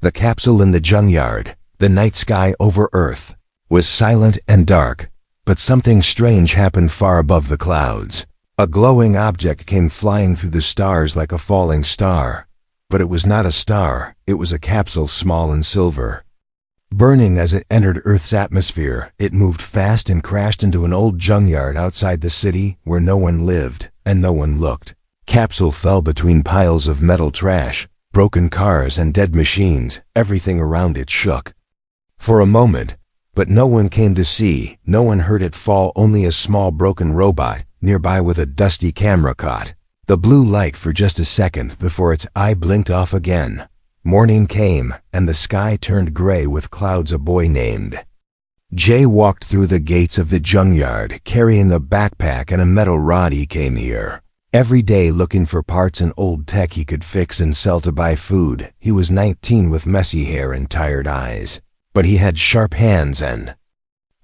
The capsule in the junkyard, the night sky over Earth, was silent and dark, but something strange happened far above the clouds. A glowing object came flying through the stars like a falling star. But it was not a star, it was a capsule small and silver. Burning as it entered Earth's atmosphere, it moved fast and crashed into an old junkyard outside the city where no one lived and no one looked. Capsule fell between piles of metal trash, broken cars and dead machines. Everything around it shook. For a moment, but no one came to see, no one heard it fall. Only a small broken robot nearby with a dusty camera caught the blue light for just a second before its eye blinked off again. Morning came, and the sky turned gray with clouds. A boy named Jay walked through the gates of the junkyard, carrying a backpack and a metal rod. He came here every day looking for parts and old tech he could fix and sell to buy food. He was 19 with messy hair and tired eyes, but he had sharp hands and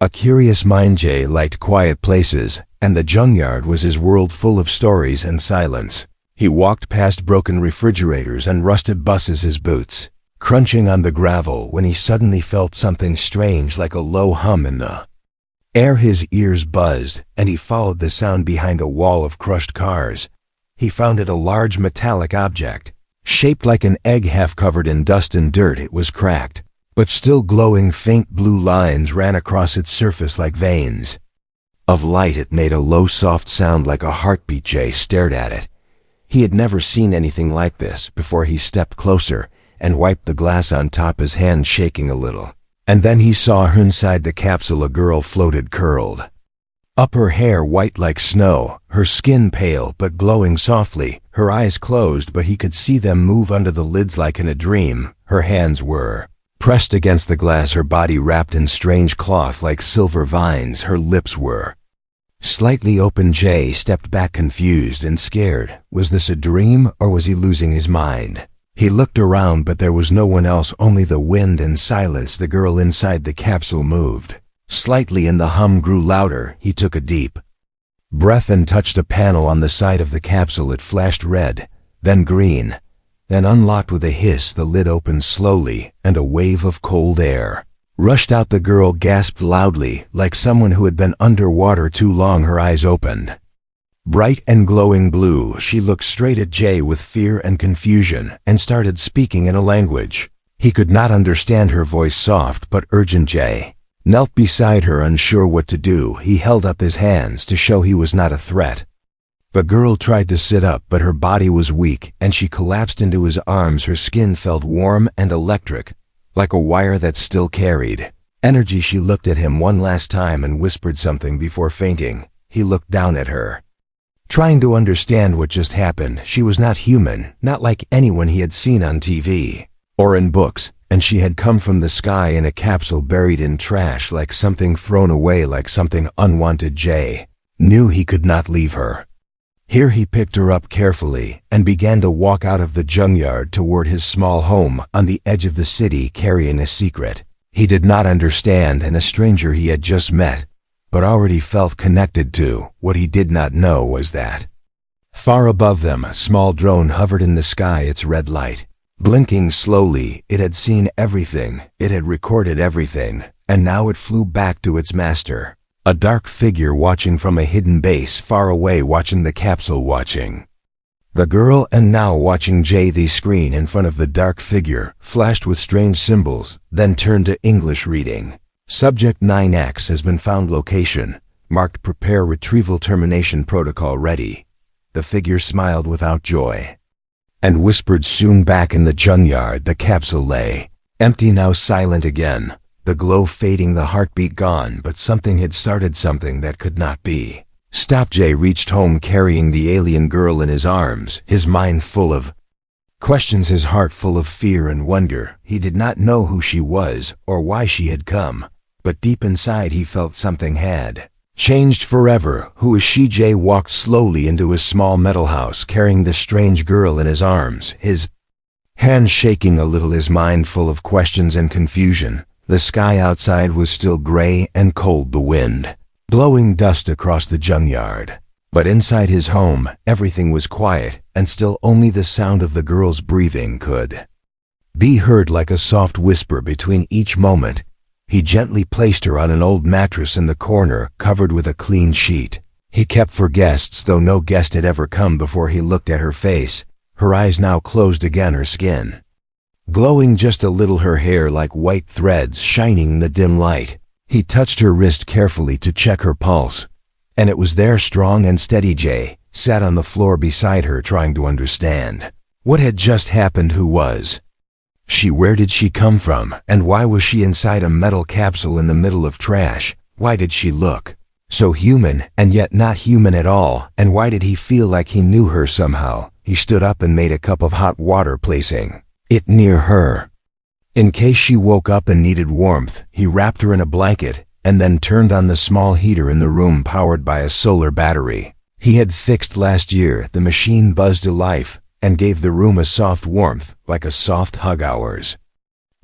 a curious mind. Jay liked quiet places, and the junkyard was his world, full of stories and silence. He walked past broken refrigerators and rusted buses, his boots crunching on the gravel, when he suddenly felt something strange like a low hum in the air. His ears buzzed, and he followed the sound behind a wall of crushed cars. He found it a large metallic object, shaped like an egg, half covered in dust and dirt. It was cracked, but still glowing. Faint blue lines ran across its surface like veins of light. It made a low, soft sound like a heartbeat. Jay stared at it. He had never seen anything like this before. He stepped closer and wiped the glass on top, his hand shaking a little. And then he saw her inside the capsule. A girl floated, curled up, her hair white like snow, her skin pale but glowing softly, her eyes closed but he could see them move under the lids like in a dream. Her hands were pressed against the glass, her body wrapped in strange cloth like silver vines. Her lips were slightly open. Jay stepped back, confused and scared. Was this a dream, or was he losing his mind? He looked around, but there was no one else, only the wind and silence. The girl inside the capsule moved slightly and the hum grew louder. He took a deep breath and touched a panel on the side of the capsule. It flashed red, then green, then unlocked with a hiss. The lid opened slowly, and a wave of cold air rushed out. The girl gasped loudly, like someone who had been underwater too long. Her eyes opened bright and glowing blue. She looked straight at Jay with fear and confusion and started speaking in a language he could not understand. Her voice soft but urgent. Jay knelt beside her, unsure what to do. He held up his hands to show he was not a threat. The girl tried to sit up, but her body was weak and she collapsed into his arms. Her skin felt warm and electric, like a wire that still carried energy. She looked at him one last time and whispered something before fainting. He looked down at her, trying to understand what just happened. She was not human, not like anyone he had seen on TV or in books, and she had come from the sky in a capsule buried in trash, like something thrown away, like something unwanted. Jay knew he could not leave her here. He picked her up carefully and began to walk out of the junkyard toward his small home on the edge of the city, carrying a secret he did not understand and a stranger he had just met, but already felt connected to. What he did not know was that far above them a small drone hovered in the sky, its red light blinking slowly. It had seen everything, it had recorded everything, and now it flew back to its master. A dark figure watching from a hidden base far away, watching the capsule, watching the girl, and now watching Jay. The screen in front of the dark figure flashed with strange symbols, then turned to English, reading, "Subject 9X has been found. Location marked. Prepare retrieval termination protocol ready." The figure smiled without joy and whispered soon. Back in the junkyard, the capsule lay empty, now silent again, the glow fading, the heartbeat gone, but something had started, something that could not be stopped. Jay reached home carrying the alien girl in his arms, his mind full of questions, his heart full of fear and wonder. He did not know who she was or why she had come, but deep inside he felt something had changed forever. Who is she? Jay walked slowly into his small metal house, carrying the strange girl in his arms, his hands shaking a little, his mind full of questions and confusion. The sky outside was still gray and cold, the wind blowing dust across the junkyard. But inside his home, everything was quiet and still. Only the sound of the girl's breathing could Be heard like a soft whisper between each moment. He gently placed her on an old mattress in the corner, covered with a clean sheet. He kept for guests, though no guest had ever come before. He looked at her face, her eyes now closed again, her skin glowing just a little, her hair like white threads shining in the dim light. He touched her wrist carefully to check her pulse, and it was there, strong and steady. Jay sat on the floor beside her, trying to understand what had just happened. Who was she? Where did she come from? And why was she inside a metal capsule in the middle of trash? Why did she look so human and yet not human at all? And why did he feel like he knew her somehow? He stood up and made a cup of hot water, placing it near her in case she woke up and needed warmth. He wrapped her in a blanket and then turned on the small heater in the room, powered by a solar battery he had fixed last year. The machine buzzed to life and gave the room a soft warmth, like a soft hug. Hours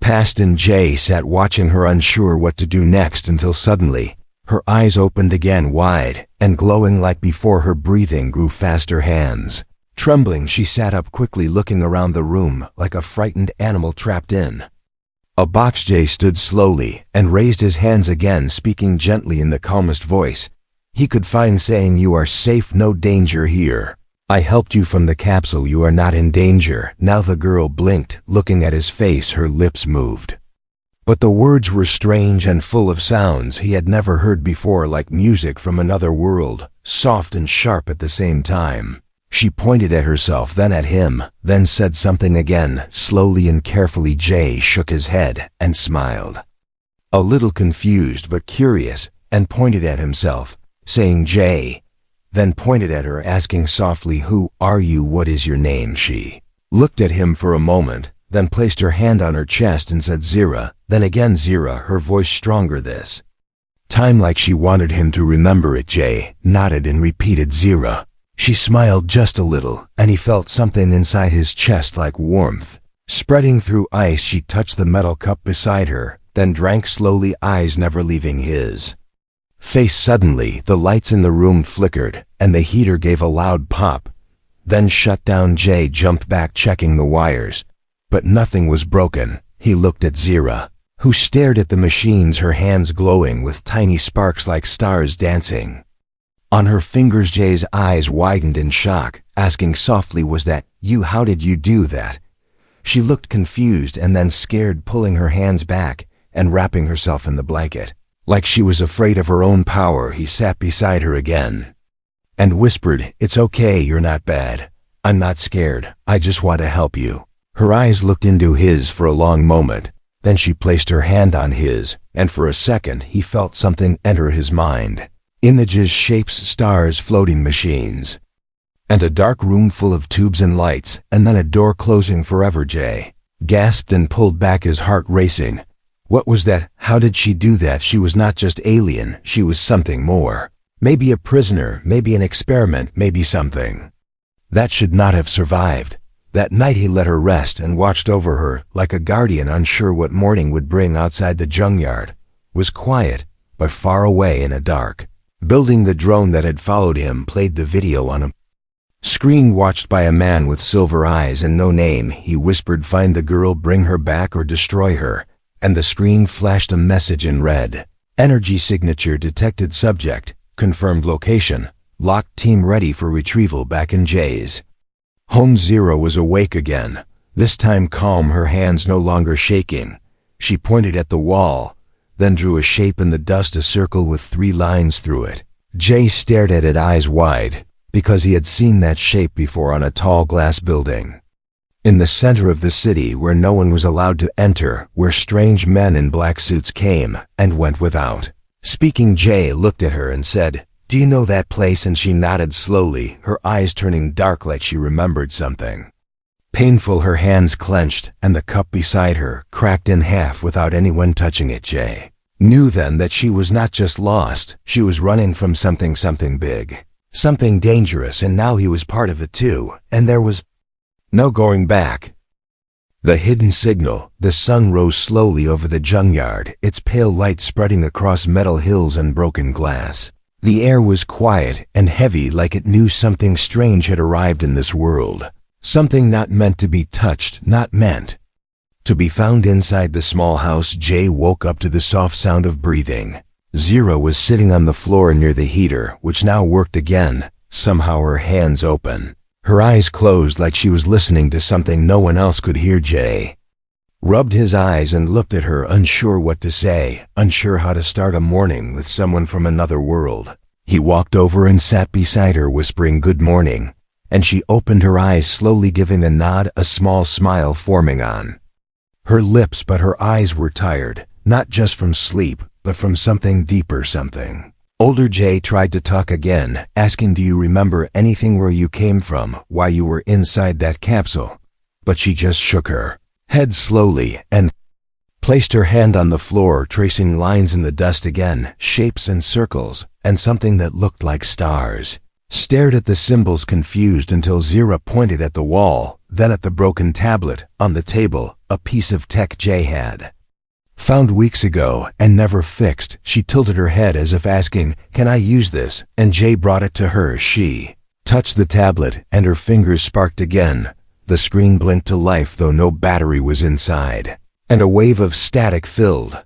passed and Jay sat watching her, unsure what to do next, until suddenly her eyes opened again, wide and glowing like before. Her breathing grew faster. Hands trembling, she sat up quickly, looking around the room like a frightened animal trapped in a box. Jay stood slowly and raised his hands again, speaking gently in the calmest voice he could find, saying, "You are safe, no danger here. I helped you from the capsule. You are not in danger now." The girl blinked, looking at his face. Her lips moved, but the words were strange and full of sounds he had never heard before, like music from another world, soft and sharp at the same time. She pointed at herself, then at him, then said something again, slowly and carefully. Jay shook his head and smiled, a little confused but curious, and pointed at himself, saying, "Jay," then pointed at her, asking softly, "Who are you? What is your name?" She looked at him for a moment, then placed her hand on her chest and said, "Zira," then again Zira, her voice stronger this time, like she wanted him to remember it. Jay nodded and repeated, "Zira." She smiled just a little, and he felt something inside his chest like warmth spreading through ice. She touched the metal cup beside her, then drank slowly, eyes never leaving his face. Suddenly, the lights in the room flickered, and the heater gave a loud pop, then shut down. Jay jumped back, checking the wires, but nothing was broken. He looked at Zira, who stared at the machines, her hands glowing with tiny sparks like stars dancing on her fingers. Jay's eyes widened in shock, asking softly, "Was that you? How did you do that?" She looked confused and then scared, pulling her hands back and wrapping herself in the blanket, like she was afraid of her own power. He sat beside her again and whispered, "It's okay, you're not bad. I'm not scared. I just want to help you." Her eyes looked into his for a long moment, then she placed her hand on his, and for a second he felt something enter his mind. Images, shapes, stars, floating machines, and a dark room full of tubes and lights, and then a door closing forever. Jay gasped and pulled back, his heart racing. What was that? How did she do that? She was not just alien, she was something more. Maybe a prisoner, maybe an experiment, maybe something that should not have survived. That night he let her rest and watched over her like a guardian, unsure what morning would bring. Outside, the junkyard was quiet, but far away in a dark building, the drone that had followed him played the video on a screen, watched by a man with silver eyes and no name. He whispered, "Find the girl, bring her back or destroy her." And the screen flashed a message in red. Energy signature detected, subject confirmed, location locked, team ready for retrieval. Back in Jay's home, Zira was awake again, this time calm, her hands no longer shaking. She pointed at the wall, then drew a shape in the dust, a circle with 3 lines through it. Jay stared at it, eyes wide, because he had seen that shape before on a tall glass building in the center of the city, where no one was allowed to enter, where strange men in black suits came and went without speaking. Jay looked at her and said, "Do you know that place?" And she nodded slowly, her eyes turning dark like she remembered something painful. Her hands clenched, and the cup beside her cracked in half without anyone touching it. Jay knew then that she was not just lost, she was running from something big, something dangerous, and now he was part of it too, and there was no going back. The hidden signal. The sun rose slowly over the junkyard, its pale light spreading across metal hills and broken glass. The air was quiet and heavy, like it knew something strange had arrived in this world. Something not meant to be touched, not meant To be found inside the small house, Jay woke up to the soft sound of breathing. Zero was sitting on the floor near the heater, which now worked again, somehow her hands open. Her eyes closed like she was listening to something no one else could hear. Jay rubbed his eyes and looked at her, unsure what to say, unsure how to start a morning with someone from another world. He walked over and sat beside her, whispering good morning, and she opened her eyes slowly, giving a nod, a small smile forming on her lips, but her eyes were tired, not just from sleep, but from something deeper, something. Older Jay tried to talk again, asking, do you remember anything, where you came from, why you were inside that capsule? But she just shook her head slowly and placed her hand on the floor, tracing lines in the dust again, shapes and circles, and something that looked like stars. Stared at the symbols, confused, until Zira pointed at the wall, then at the broken tablet on the table, a piece of tech Jay had found weeks ago and never fixed. She tilted her head as if asking, can I use this? And Jay brought it to her. She touched the tablet and her fingers sparked again. The screen blinked to life, though no battery was inside, and a wave of static filled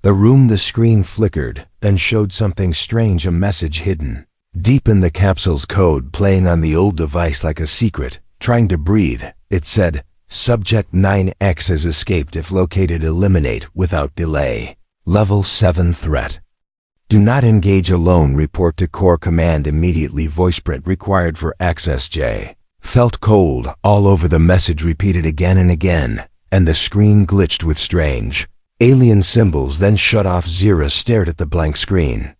the room. The screen flickered, then showed something strange, a message hidden deep in the capsule's code, playing on the old device like a secret, trying to breathe. It said, Subject 9X has escaped. If located, eliminate without delay. Level 7 threat. Do not engage alone. Report to Core Command immediately. Voiceprint required for access. Jay felt cold all over. The message repeated again and again, and the screen glitched with strange alien symbols, then shut off. Zira stared at the blank screen,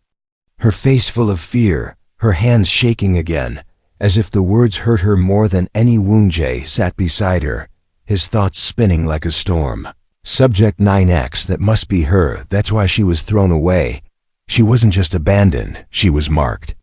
her face full of fear, her hands shaking again, as if the words hurt her more than any wound. Jay sat beside her, his thoughts spinning like a storm. Subject 9X, that must be her. That's why she was thrown away. She wasn't just abandoned, she was marked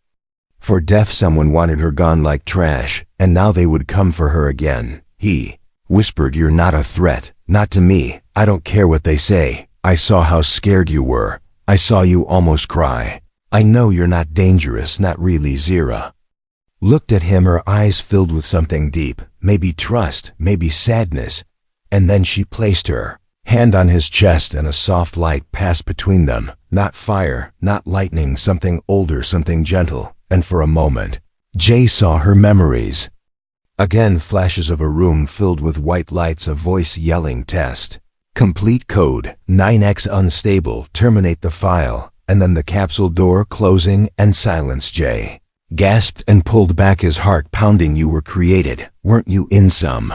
for death. Someone wanted her gone like trash, and now they would come for her again. He whispered, you're not a threat, not to me. I don't care what they say. I saw how scared you were. I saw you almost cry. I know you're not dangerous, not really. Zira looked at him, her eyes filled with something deep, maybe trust, maybe sadness, and then she placed her hand on his chest and a soft light passed between them. Not fire, not lightning, something older, something gentle, and for a moment, Jay saw her memories. Again, flashes of a room filled with white lights, a voice yelling, test. Complete code, 9X unstable, terminate the file, and then the capsule door closing and silence. Jay gasped and pulled back, his heart pounding. You were created, weren't you, in some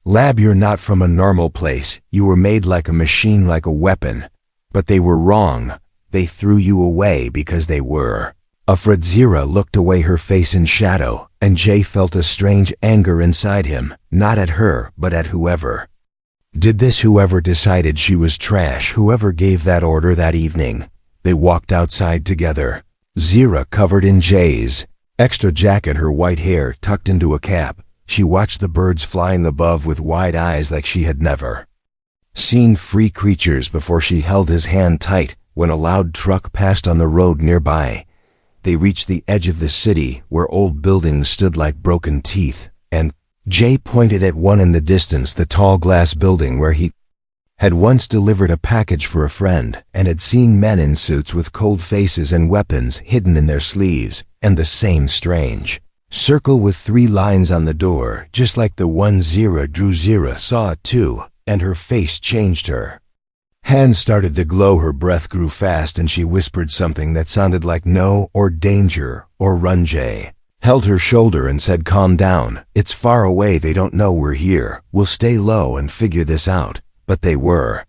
lab? You're not from a normal place. You were made like a machine, like a weapon. But they were wrong. They threw you away because they were afraid. Zira looked away, her face in shadow, and Jay felt a strange anger inside him, not at her, but at whoever did this, whoever decided she was trash, whoever gave that order that evening. They walked outside together. Zira covered in Jay's extra jacket, her white hair tucked into a cap. She watched the birds flying above with wide eyes like she had never seen free creatures before. She held his hand tight when a loud truck passed on the road nearby. They reached the edge of the city, where old buildings stood like broken teeth, and Jay pointed at one in the distance, the tall glass building where he had once delivered a package for a friend, and had seen men in suits with cold faces and weapons hidden in their sleeves, and the same strange circle with 3 lines on the door, just like the one Zira drew. Zira saw it too, and her face changed. Her hands started to glow, her breath grew fast, and she whispered something that sounded like no or danger or run. Jay held her shoulder and said, calm down, it's far away, they don't know we're here, we'll stay low and figure this out. But they were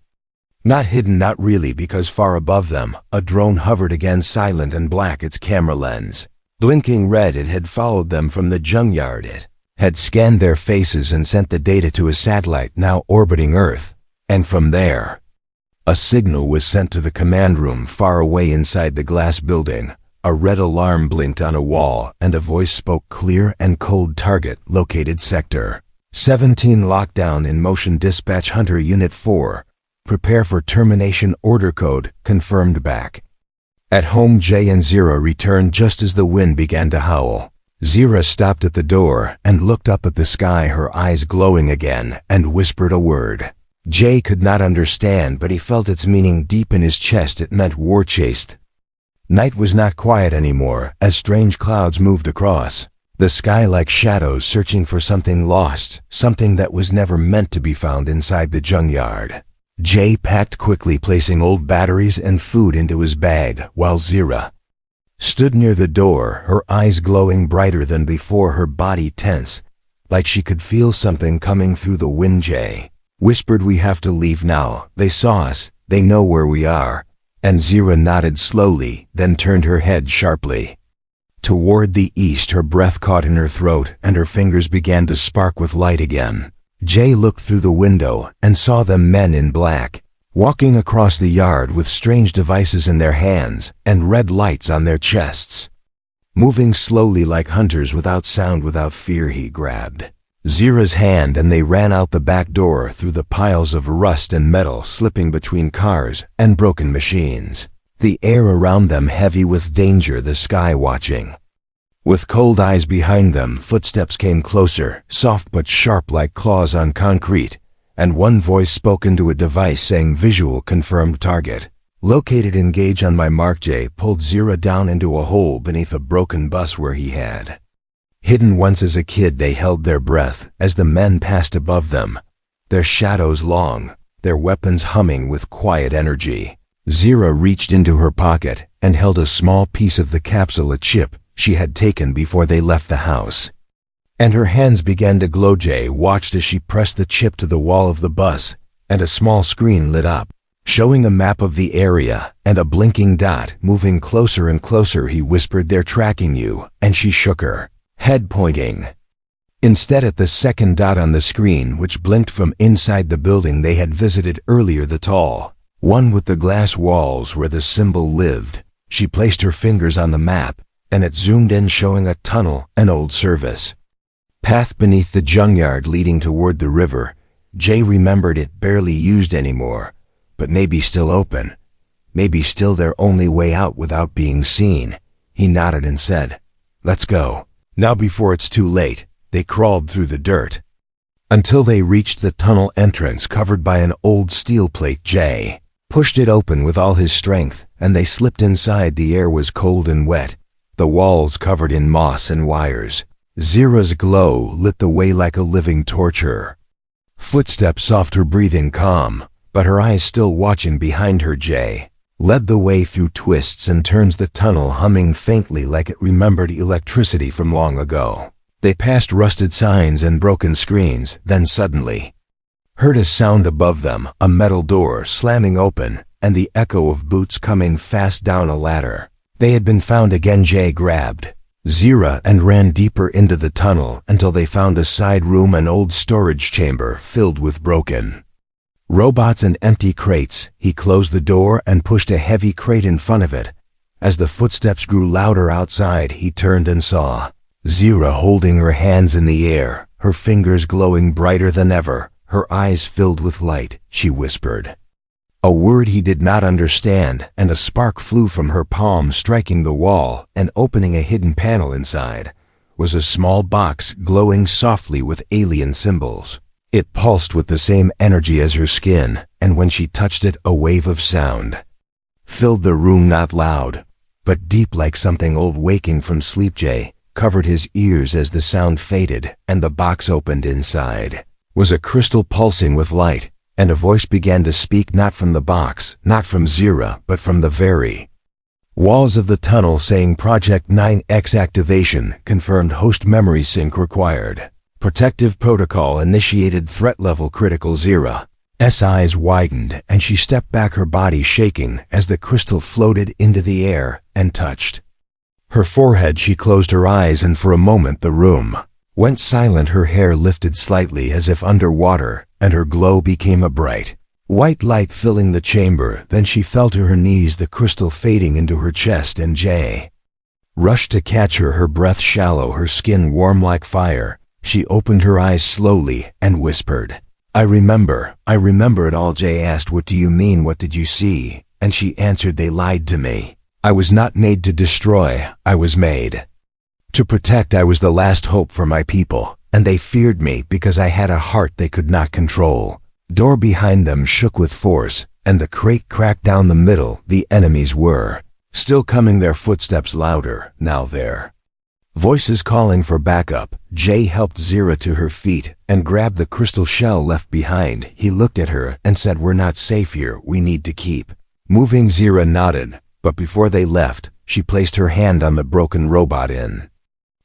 not hidden, not really, because far above them, a drone hovered again, silent and black, its camera lens blinking red. It had followed them from the Junkyard. It had scanned their faces and sent the data to a satellite now orbiting Earth. And from there, a signal was sent to the command room far away inside the glass building. A red alarm blinked on a wall, and a voice spoke clear and cold. Target located, Sector 17 lockdown in motion. Dispatch Hunter Unit 4. Prepare for termination. Order code confirmed. Back at home, Jay and Zira returned just as the wind began to howl. Zira stopped at the door and looked up at the sky, her eyes glowing again, and whispered a word. Jay could not understand, but he felt its meaning deep in his chest. It meant war chased. Night was not quiet anymore as strange clouds moved across the sky like shadows searching for something lost, something that was never meant to be found inside the junkyard. Jay packed quickly, placing old batteries and food into his bag, while Zira stood near the door, her eyes glowing brighter than before, her body tense, like she could feel something coming through the wind. Jay whispered, "We have to leave now. They saw us. They know where we are." And Zira nodded slowly, then turned her head sharply toward the east. Her breath caught in her throat, and her fingers began to spark with light again. Jay looked through the window and saw them, men in black, walking across the yard with strange devices in their hands and red lights on their chests. Moving slowly like hunters, without sound, without fear. He grabbed Zira's hand and they ran out the back door through the piles of rust and metal, slipping between cars and broken machines. The air around them heavy with danger, the sky watching. With cold eyes behind them, footsteps came closer, soft but sharp like claws on concrete, and one voice spoke into a device saying, "Visual confirmed, target located, engage on my mark." Jay pulled Zira down into a hole beneath a broken bus where he had hidden once as a kid. They held their breath as the men passed above them, their shadows long, their weapons humming with quiet energy. Zira reached into her pocket and held a small piece of the capsule, a chip she had taken before they left the house. And her hands began to glow. Jay watched as she pressed the chip to the wall of the bus, and a small screen lit up, showing a map of the area and a blinking dot moving closer and closer. He whispered, "They're tracking you," and she shook her head, pointing instead at the second dot on the screen, which blinked from inside the building they had visited earlier, the tall one with the glass walls where the symbol lived. She placed her fingers on the map, and it zoomed in, showing a tunnel, an old service path beneath the junkyard leading toward the river. Jay remembered it, barely used anymore, but maybe still open, maybe still their only way out without being seen. He nodded and said, "Let's go now before it's too late." They crawled through the dirt until they reached the tunnel entrance, covered by an old steel plate. Jay pushed it open with all his strength, and they slipped inside. The air was cold and wet, the walls covered in moss and wires. Zira's glow lit the way like a living torch. Her footsteps soft, her breathing calm, but her eyes still watching behind her. Jay led the way through twists and turns, the tunnel humming faintly like it remembered electricity from long ago. They passed rusted signs and broken screens, then suddenly heard a sound above them, a metal door slamming open, and the echo of boots coming fast down a ladder. They had been found again. Jay grabbed Zira and ran deeper into the tunnel until they found a side room, an old storage chamber filled with broken robots and empty crates. He closed the door and pushed a heavy crate in front of it. As the footsteps grew louder outside, he turned and saw Zira holding her hands in the air, her fingers glowing brighter than ever, her eyes filled with light. She whispered a word he did not understand, and a spark flew from her palm, striking the wall and opening a hidden panel. Inside was a small box glowing softly with alien symbols. It pulsed with the same energy as her skin, and when she touched it, a wave of sound filled the room, not loud, but deep like something old waking from sleep. Jay covered his ears as the sound faded and the box opened. Inside was a crystal pulsing with light, and a voice began to speak, not from the box, not from Zira, but from the very walls of the tunnel, saying, "Project 9X activation confirmed, host memory sync required. Protective protocol initiated, threat level critical." Zira's eyes widened and she stepped back, her body shaking as the crystal floated into the air and touched her forehead. She closed her eyes, and for a moment the room went silent. Her hair lifted slightly as if underwater, and her glow became a bright white light filling the chamber. Then she fell to her knees, the crystal fading into her chest, and Jay rushed to catch her, her breath shallow, her skin warm like fire. She opened her eyes slowly and whispered, I remember it all." Jay asked, "What do you mean? What did you see?" And she answered, "They lied to me. I was not made to destroy, I was made to protect. I was the last hope for my people, and they feared me because I had a heart they could not control." Door behind them shook with force, and the crate cracked down the middle. The enemies were still coming, their footsteps louder, now their voices calling for backup. Jay helped Zira to her feet and grabbed the crystal shell left behind. He looked at her and said, "We're not safe here. We need to keep moving." Zira nodded, but before they left, she placed her hand on the broken robot in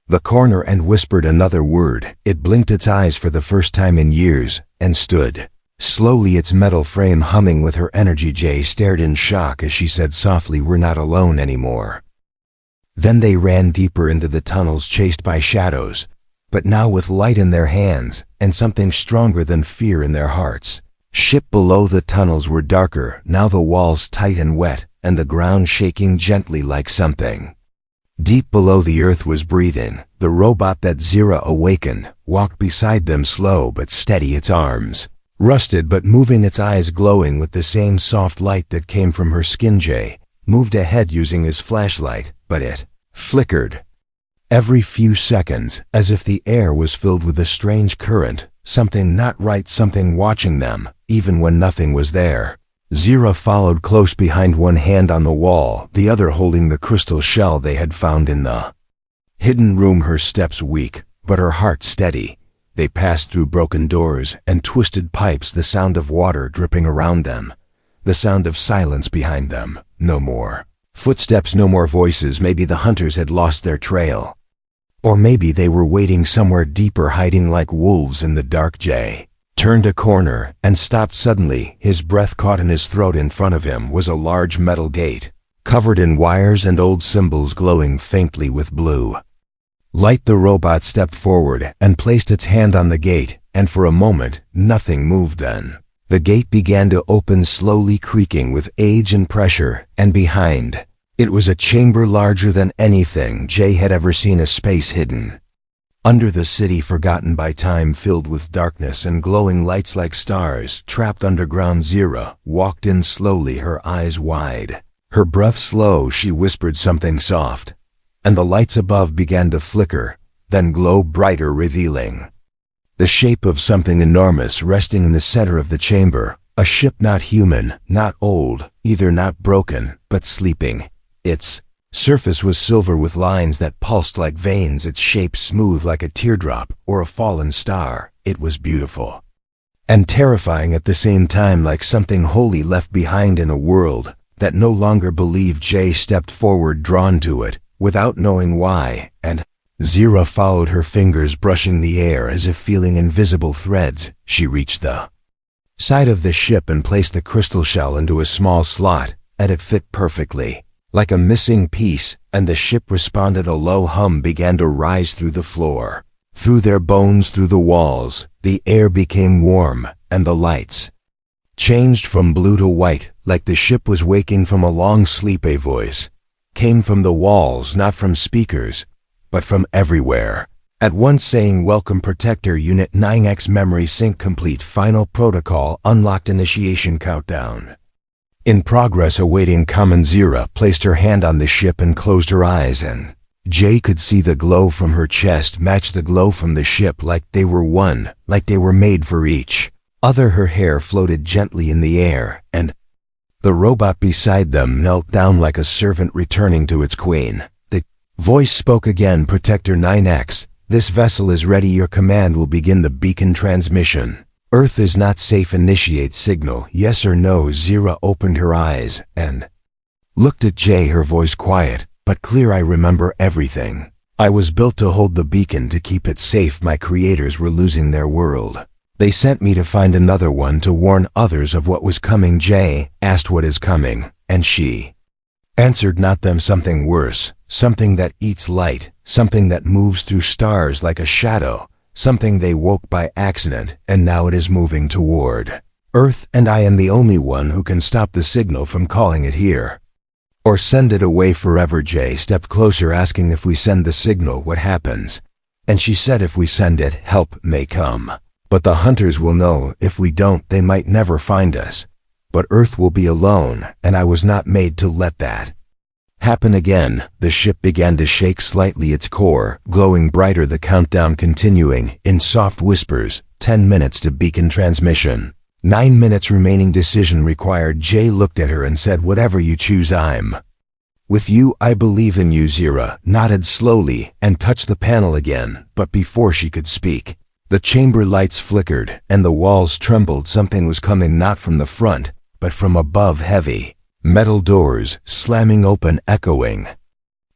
the corner and whispered another word. It blinked its eyes for the first time in years and stood slowly, its metal frame humming with her energy. Jay stared in shock as she said softly, "We're not alone anymore." Then they ran deeper into the tunnels, chased by shadows, but now with light in their hands and something stronger than fear in their hearts. Ship below the tunnels were darker, now the walls tight and wet, and the ground shaking gently like something deep below the earth was breathing. The robot that Zira awakened walked beside them, slow but steady, its arms rusted but moving, its eyes glowing with the same soft light that came from her skin. Jay moved ahead using his flashlight, but it flickered every few seconds, as if the air was filled with a strange current, something not right, something watching them, even when nothing was there. Zira followed close behind, one hand on the wall, the other holding the crystal shell they had found in the hidden room. Her steps weak, but her heart steady. They passed through broken doors and twisted pipes, the sound of water dripping around them, the sound of silence behind them. No more footsteps, no more voices. Maybe the hunters had lost their trail. Or maybe they were waiting somewhere deeper, hiding like wolves in the dark. Jay turned a corner and stopped suddenly. His breath caught in his throat. In front of him was a large metal gate, covered in wires and old symbols glowing faintly with blue light. The robot stepped forward and placed its hand on the gate, and for a moment, nothing moved. Then the gate began to open slowly, creaking with age and pressure, and behind it was a chamber larger than anything Jay had ever seen, a space hidden under the city, forgotten by time, filled with darkness and glowing lights like stars, trapped underground. Zira walked in slowly, her eyes wide, her breath slow. She whispered something soft, and the lights above began to flicker, then glow brighter, revealing the shape of something enormous resting in the center of the chamber. A ship, not human, not old, either not broken, but sleeping. Its surface was silver with lines that pulsed like veins, its shape smooth like a teardrop or a fallen star. It was beautiful and terrifying at the same time, like something holy left behind in a world that no longer believed. Jay stepped forward, drawn to it, without knowing why, and Zira followed, her fingers brushing the air as if feeling invisible threads. She reached the side of the ship and placed the crystal shell into a small slot, and it fit perfectly, like a missing piece, and the ship responded. A low hum began to rise through the floor, through their bones, through the walls. The air became warm, and the lights changed from blue to white, like the ship was waking from a long sleep. A voice came from the walls, not from speakers, but from everywhere, at once saying, "Welcome, Protector Unit 9X, memory sync complete, final protocol unlocked, initiation countdown in progress, awaiting command." Zira placed her hand on the ship and closed her eyes, and Jay could see the glow from her chest match the glow from the ship, like they were one, like they were made for each other. Her hair floated gently in the air, and the robot beside them knelt down like a servant returning to its queen. The voice spoke again, "Protector 9X, this vessel is ready. Your command will begin the beacon transmission. Earth is not safe. Initiate signal, yes or no." Zira opened her eyes and looked at Jay, her voice quiet but clear. "I remember everything. I was built to hold the beacon, to keep it safe. My creators were losing their world. They sent me to find another one, to warn others of what was coming." Jay asked, "What is coming?" And she answered, "Not them, something worse, something that eats light, something that moves through stars like a shadow, something they woke by accident, and now it is moving toward Earth, and I am the only one who can stop the signal from calling it here, or send it away forever." Jay stepped closer, asking, "If we send the signal, what happens?" And she said, "If we send it, help may come. But the hunters will know. If we don't, they might never find us. But Earth will be alone, and I was not made to let that happen again." The ship began to shake slightly, its core glowing brighter, the countdown continuing in soft whispers. 10 minutes to beacon transmission. 9 minutes remaining. Decision required. Jay looked at her and said, whatever you choose, I'm with you. I believe in you. Zira nodded slowly and touched the panel again, but before she could speak, the chamber lights flickered and the walls trembled. Something was coming, not from the front, but from above. Heavy metal doors slamming open, echoing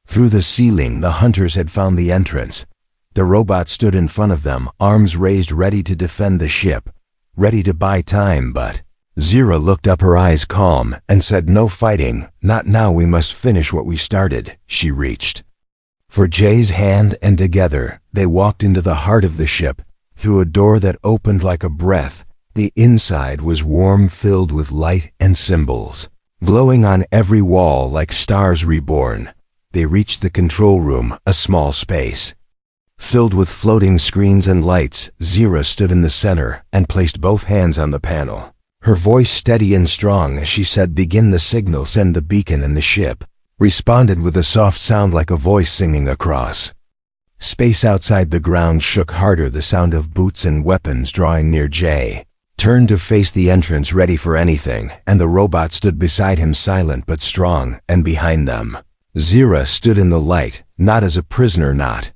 through the ceiling. The hunters had found the entrance. The robot stood in front of them, arms raised, ready to defend the ship, ready to buy time. But Zira looked up, her eyes calm, and said, no fighting, not now. We must finish what we started. She reached for Jay's hand, and together they walked into the heart of the ship, through a door that opened like a breath. The inside was warm, filled with light and symbols, glowing on every wall like stars reborn. They reached the control room, a small space filled with floating screens and lights. Zira stood in the center and placed both hands on the panel, her voice steady and strong as she said, begin the signal. Send the beacon. And the ship responded with a soft sound like a voice singing across space. Outside, the ground shook harder, the sound of boots and weapons drawing near. Jay turned to face the entrance, ready for anything, and the robot stood beside him, silent but strong, and behind them, Zira stood in the light, not as a prisoner, not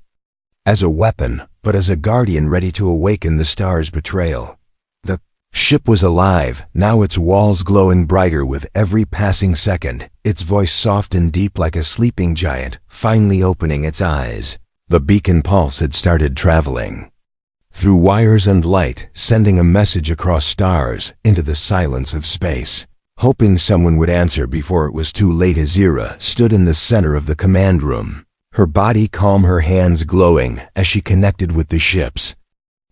as a weapon, but as a guardian ready to awaken the star's betrayal. The ship was alive, now its walls glowing brighter with every passing second, its voice soft and deep like a sleeping giant, finally opening its eyes. The beacon pulse had started traveling through wires and light, sending a message across stars into the silence of space, hoping someone would answer before it was too late. Zira stood in the center of the command room, her body calm, her hands glowing as she connected with the ship's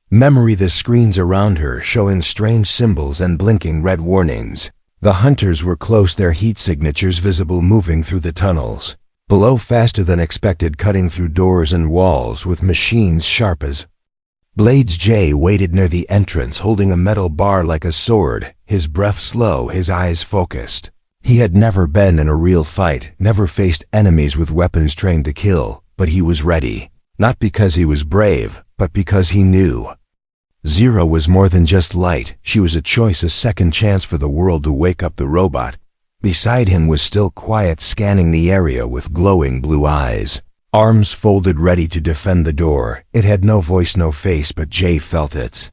memory. The screens around her showing strange symbols and blinking red warnings. The hunters were close, their heat signatures visible, moving through the tunnels below faster than expected, cutting through doors and walls with machines sharp as blades. Jay waited near the entrance, holding a metal bar like a sword, his breath slow, his eyes focused. He had never been in a real fight, never faced enemies with weapons trained to kill, but he was ready, not because he was brave, but because he knew. Zira was more than just light, she was a choice, a second chance for the world to wake up. The robot beside him was still quiet, scanning the area with glowing blue eyes, arms folded ready to defend the door. It had no voice, no face, but Jay felt its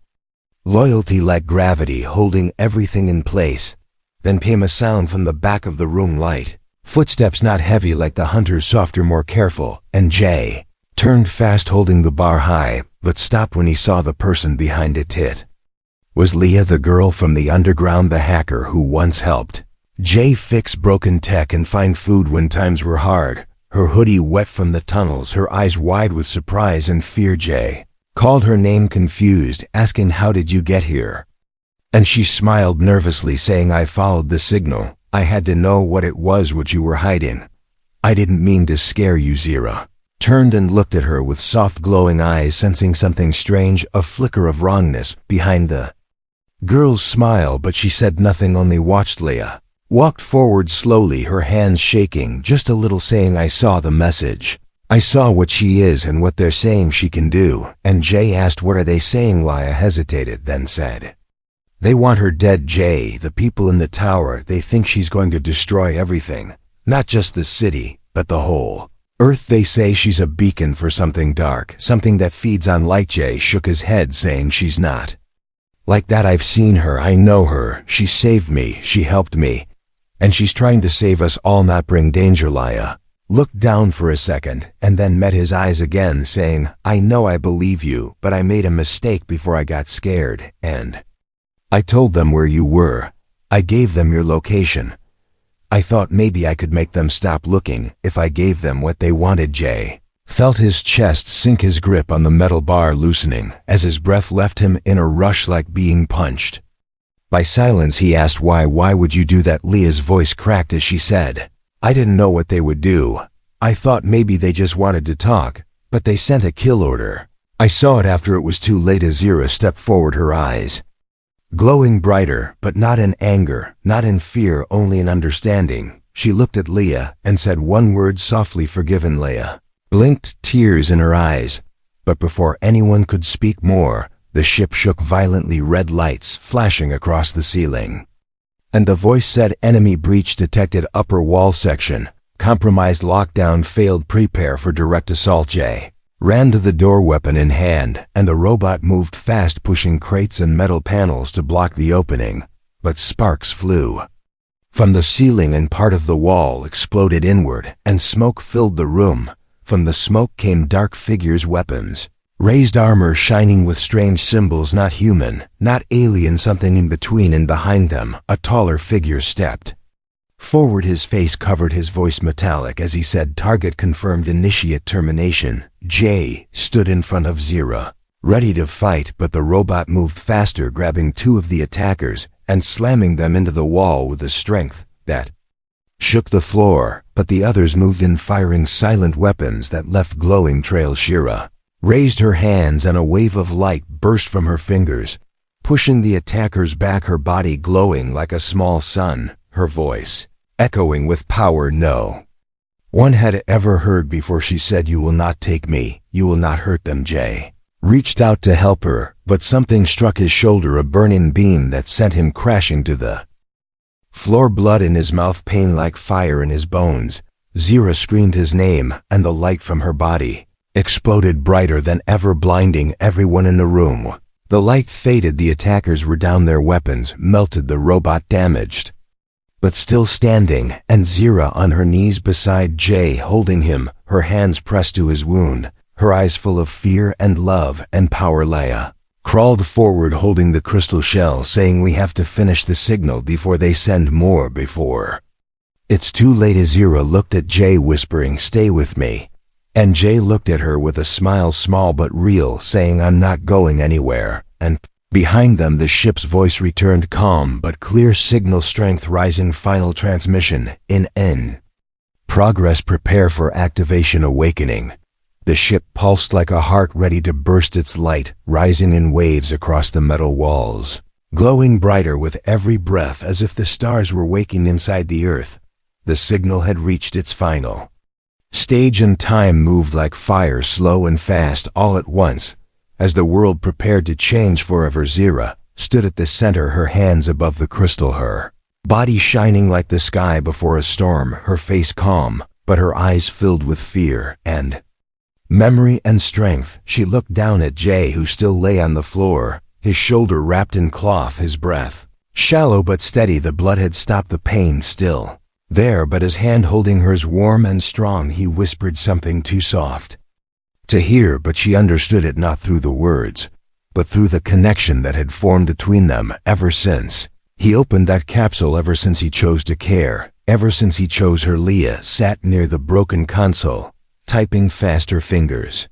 loyalty like gravity, holding everything in place. Then came a sound from the back of the room, light footsteps, not heavy like the hunters, softer, more careful, and Jay turned fast, holding the bar high, but stopped when he saw the person behind it. It was Leah, the girl from the underground, the hacker who once helped Jay fix broken tech and find food when times were hard. Her hoodie wet from the tunnels, her eyes wide with surprise and fear. Jay called her name, confused, asking, how did you get here? And she smiled nervously, saying, I followed the signal. I had to know what it was, what you were hiding. I didn't mean to scare you. Zira turned and looked at her with soft glowing eyes, sensing something strange, a flicker of wrongness behind the girl's smile, but she said nothing, only watched. Leah walked forward slowly, her hands shaking just a little, saying, I saw the message. I saw what she is and what they're saying she can do. And Jay asked, what are they saying? Leah hesitated, then said, they want her dead. Jay, the people in the tower, they think she's going to destroy everything, not just the city, but the whole Earth. They say she's a beacon for something dark, something that feeds on light. Jay shook his head, saying, she's not like that. I've seen her, I know her. She saved me, she helped me, and she's trying to save us all, not bring danger. Leah looked down for a second and then met his eyes again, saying, I know, I believe you, but I made a mistake before I got scared, and I told them where you were. I gave them your location. I thought maybe I could make them stop looking if I gave them what they wanted. Jay felt his chest sink, his grip on the metal bar loosening as his breath left him in a rush like being punched by silence. He asked, why would you do that? Leah's voice cracked as she said, I didn't know what they would do. I thought maybe they just wanted to talk, but they sent a kill order. I saw it after it was too late. Zira stepped forward, her eyes glowing brighter, but not in anger, not in fear, only in understanding. She looked at Leah and said one word softly, forgiven. Leah blinked, tears in her eyes, but before anyone could speak more, The ship shook violently, red lights flashing across the ceiling. And the voice said, "Enemy breach detected, upper wall section. Compromised, lockdown failed, prepare for direct assault." Jay ran to the door, weapon in hand, and the robot moved fast, pushing crates and metal panels to block the opening. But sparks flew from the ceiling and part of the wall exploded inward, and smoke filled the room. From the smoke came dark figures, weapons, raised armor shining with strange symbols, not human, not alien, something in between, and behind them, a taller figure stepped forward. His face covered, his voice metallic as he said, "Target confirmed, initiate termination." Jay stood in front of Zira, ready to fight, but the robot moved faster, grabbing two of the attackers and slamming them into the wall with a strength that shook the floor, but the others moved in, firing silent weapons that left glowing trails. Shira raised her hands and a wave of light burst from her fingers, pushing the attackers back, her body glowing like a small sun, her voice echoing with power no one had ever heard before. She said, "You will not take me, you will not hurt them." Jay reached out to help her, but something struck his shoulder, a burning beam that sent him crashing to the floor, blood in his mouth, pain like fire in his bones. Zira screamed his name, and the light from her body exploded brighter than ever, blinding everyone in the room. The light faded, the attackers were down, their weapons melted, the robot damaged but still standing, and Zira on her knees beside Jay, holding him, her hands pressed to his wound, her eyes full of fear and love and power. Leia crawled forward holding the crystal shell, saying, "We have to finish the signal before they send more, before it's too late." Zira looked at Jay, whispering, "Stay with me." And Jay looked at her with a smile, small but real, saying, "I'm not going anywhere." And behind them the ship's voice returned, calm but clear, "Signal strength rising, final transmission in progress, prepare for activation." Awakening. The ship pulsed like a heart ready to burst, its light rising in waves across the metal walls, glowing brighter with every breath, as if the stars were waking inside the earth. The signal had reached its final stage, and time moved like fire, slow and fast all at once. As the world prepared to change forever, Zira stood at the center, her hands above the crystal, her body shining like the sky before a storm, her face calm, but her eyes filled with fear and memory and strength. She looked down at Jay, who still lay on the floor, his shoulder wrapped in cloth, his breath shallow but steady. The blood had stopped, the pain still there, but his hand holding hers warm and strong. He whispered something too soft to hear, but she understood it, not through the words, but through the connection that had formed between them ever since he opened that capsule, ever since he chose to care, ever since he chose her. Leia sat near the broken console, typing fast, her fingers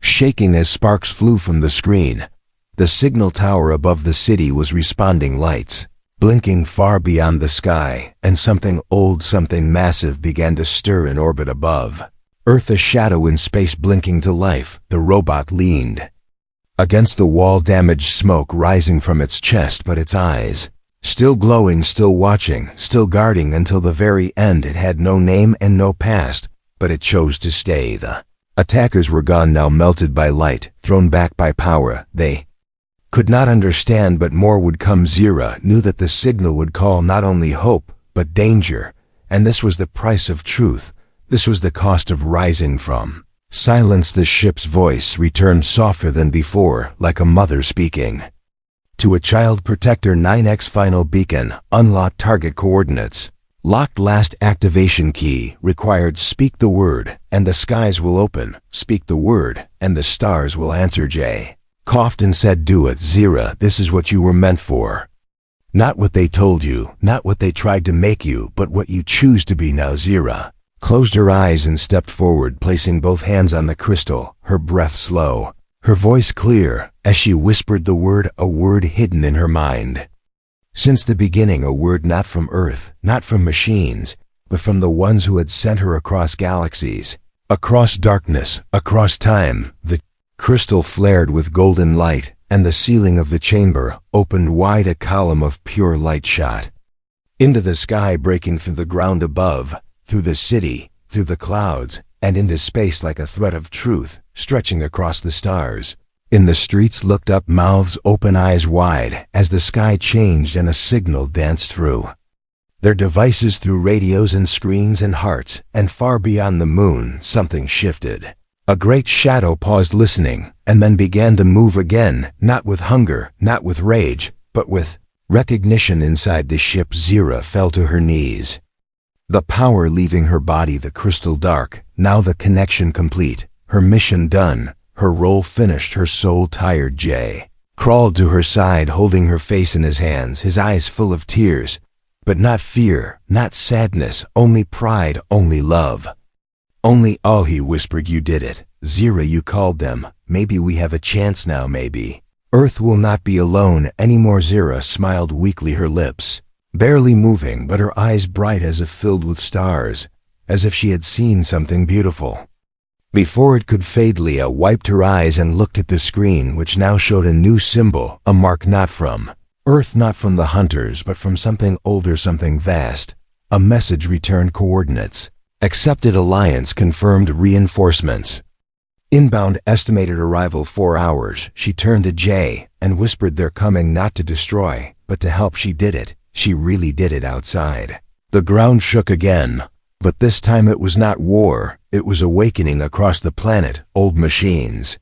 shaking as sparks flew from the screen. The signal tower above the city was responding, lights blinking far beyond the sky, and something old, something massive began to stir in orbit above Earth, a shadow in space blinking to life. The robot leaned against the wall, damaged smoke rising from its chest, but its eyes still glowing, still watching, still guarding until the very end. It had no name and no past, but it chose to stay. The attackers were gone now, melted by light, thrown back by power. They could not understand, but more would come. Zira knew that the signal would call not only hope, but danger, and this was the price of truth. This was the cost of rising from silence. The ship's voice returned softer than before, like a mother speaking to a child. Protector 9X final beacon, unlocked, target coordinates locked, last activation key required. Speak the word, and the skies will open. Speak the word, and the stars will answer. Jay coughed and said, "Do it, Zira. This is what you were meant for. Not what they told you, not what they tried to make you, but what you choose to be now." Zira closed her eyes and stepped forward, placing both hands on the crystal, her breath slow, her voice clear, as she whispered the word, a word hidden in her mind since the beginning, a word not from Earth, not from machines, but from the ones who had sent her across galaxies, across darkness, across time. The crystal flared with golden light, and the ceiling of the chamber opened wide. A column of pure light shot into the sky, breaking through the ground above, through the city, through the clouds, and into space like a thread of truth, stretching across the stars. In the streets looked up, mouths open, eyes wide, as the sky changed and a signal danced through their devices, through radios and screens and hearts, and far beyond the moon something shifted. A great shadow paused, listening, and then began to move again, not with hunger, not with rage, but with recognition. Inside the ship, Zira fell to her knees, the power leaving her body, the crystal dark. Now the connection complete, her mission done, her role finished, her soul tired. Jay crawled to her side, holding her face in his hands, his eyes full of tears, but not fear, not sadness, only pride, only love. Only, "Oh," he whispered, "you did it. Zira, you called them. Maybe we have a chance now, maybe. Earth will not be alone anymore." Zira smiled weakly, her lips barely moving, but her eyes bright as if filled with stars, as if she had seen something beautiful. Before it could fade, Leah wiped her eyes and looked at the screen, which now showed a new symbol, a mark not from Earth, not from the hunters, but from something older, something vast. A message returned, coordinates accepted, alliance confirmed, reinforcements inbound, estimated arrival 4 hours. She turned to Jay and whispered, "They're coming, not to destroy, but to help." She did it. She really did it. Outside, the ground shook again, but this time it was not war, it was awakening across the planet. Old machines,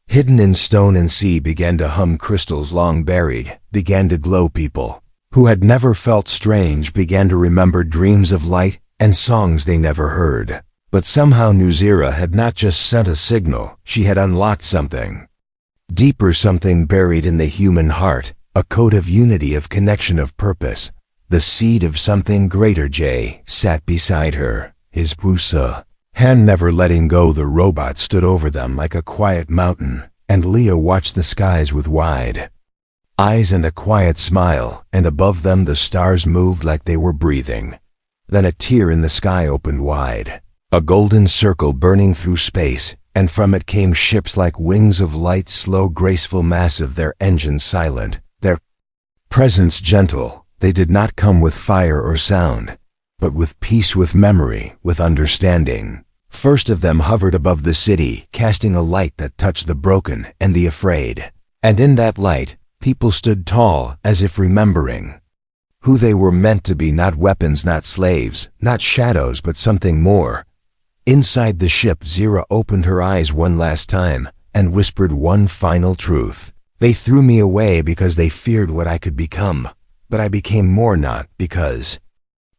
hidden in stone and sea, began to hum. Crystals long buried began to glow. People who had never felt strange began to remember dreams of light and songs they never heard. But somehow Zira had not just sent a signal, she had unlocked something deeper, something buried in the human heart, a code of unity, of connection, of purpose, the seed of something greater. Jay sat beside her, his pusa hand never letting go. The robot stood over them like a quiet mountain, and Leah watched the skies with wide eyes and a quiet smile, and above them the stars moved like they were breathing. Then a tear in the sky opened wide, a golden circle burning through space, and from it came ships like wings of light, slow, graceful, massive, their engines silent, their presence gentle. They did not come with fire or sound, but with peace, with memory, with understanding. First of them hovered above the city, casting a light that touched the broken and the afraid. And in that light, people stood tall, as if remembering who they were meant to be, not weapons, not slaves, not shadows, but something more. Inside the ship, Zira opened her eyes one last time and whispered one final truth. "They threw me away because they feared what I could become, but I became more, not because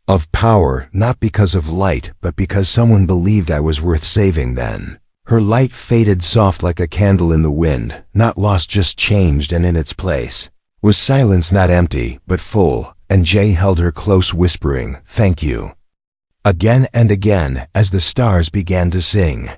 of power, not because of light, but because someone believed I was worth saving." Then her light faded, soft like a candle in the wind, not lost, just changed, and in its place was silence, not empty, but full, and Jay held her close, whispering, "Thank you." Again and again, as the stars began to sing.